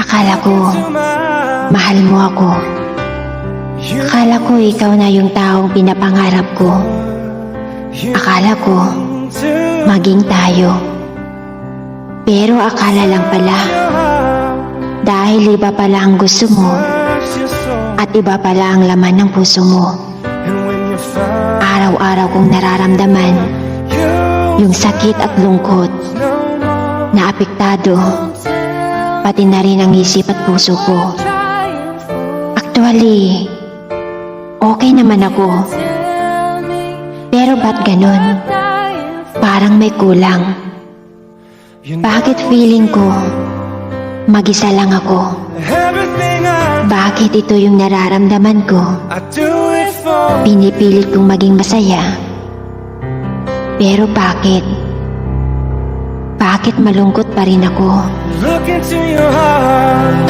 Akala ko, mahal mo ako. Akala ko ikaw na yung taong pinapangarap ko. Akala ko, maging tayo. Pero akala lang pala, dahil iba pala ang gusto mo, at iba pala ang laman ng puso mo. Araw-araw kong nararamdaman yung sakit at lungkot na apektado, pati na rin ang isip at puso ko. Actually, okay naman ako. Pero ba't ganun? Parang may kulang. Bakit feeling ko mag-isa lang ako? Bakit ito yung nararamdaman ko? Pinipilit kong maging masaya. Pero bakit? Bakit malungkot pa rin ako? Look into your heart,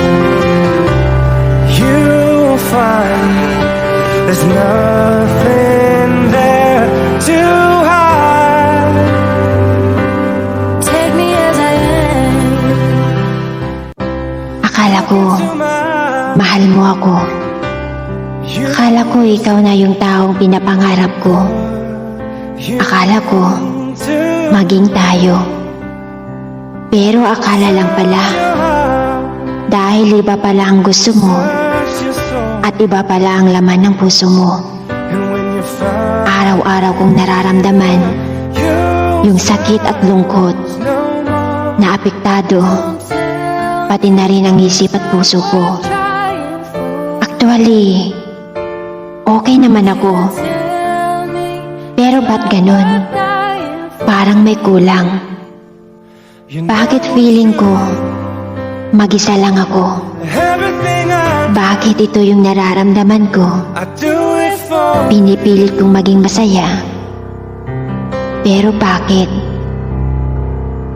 you'll find there's nothing there to hide. Take me as I am. Akala ko, mahal mo ako. Akala ko ikaw na yung taong pinapangarap ko. Akala ko, maging tayo. Pero akala lang pala, dahil iba pala ang gusto mo, at iba pala ang laman ng puso mo. Araw-araw kong nararamdaman yung sakit at lungkot na apektado, pati na rin ang isip at puso ko. Actually, okay naman ako. Pero ba't ganun? Parang may kulang. Bakit feeling ko mag-isa lang ako? Bakit ito yung nararamdaman ko? Pinipilit kong maging masaya. Pero bakit?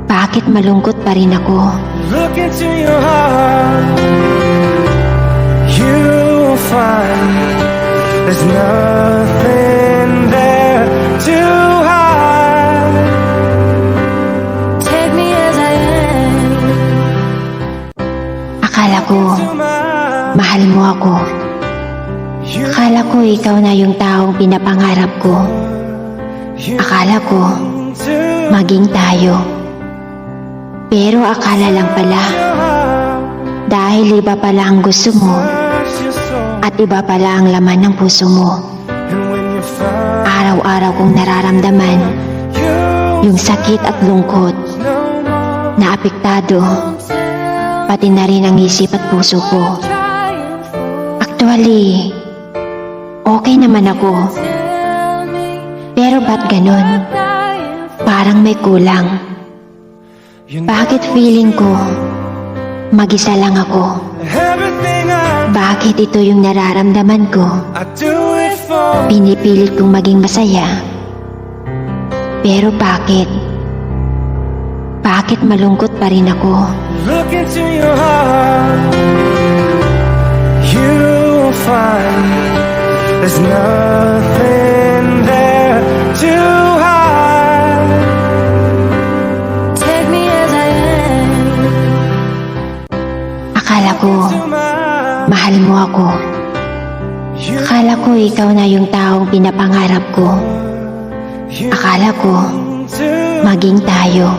Bakit malungkot pa rin ako? Look into your heart, you'll find there's nothing there to hide. Take me as I am. Akala ko, mahal mo ako. Akala ko ikaw na yung taong pinapangarap ko. Akala ko, maging tayo. Pero akala lang pala, dahil iba pala ang gusto mo, at iba pala ang laman ng puso mo. Araw-araw kong nararamdaman yung sakit at lungkot na apektado, pati na rin ang isip at puso ko. Actually, okay naman ako. Pero ba't ganun? Parang may kulang. Bakit feeling ko mag-isa lang ako? Bakit ito yung nararamdaman ko? Pinipilit kong maging masaya. Pero bakit? Bakit malungkot pa rin ako? Look into your heart, you'll find there's nothing there to hide. Take me as I am. Akala ko, mahal mo ako. Akala ko ikaw na yung taong pinapangarap ko. Akala ko, maging tayo.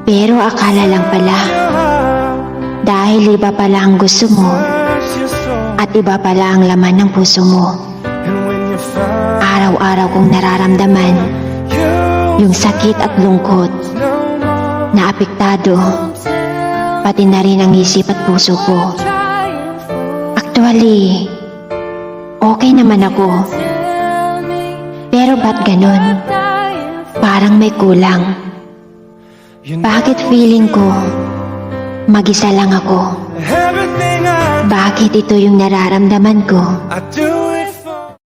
Pero akala lang pala, dahil iba pala ang gusto mo, at iba pala ang laman ng puso mo. Araw-araw kong nararamdaman yung sakit at lungkot na apektado, pati na rin ang isip at puso ko. Actually, okay naman ako. Pero ba't ganun? Parang may kulang. Bakit feeling ko mag-isa lang ako? Bakit ito yung nararamdaman ko?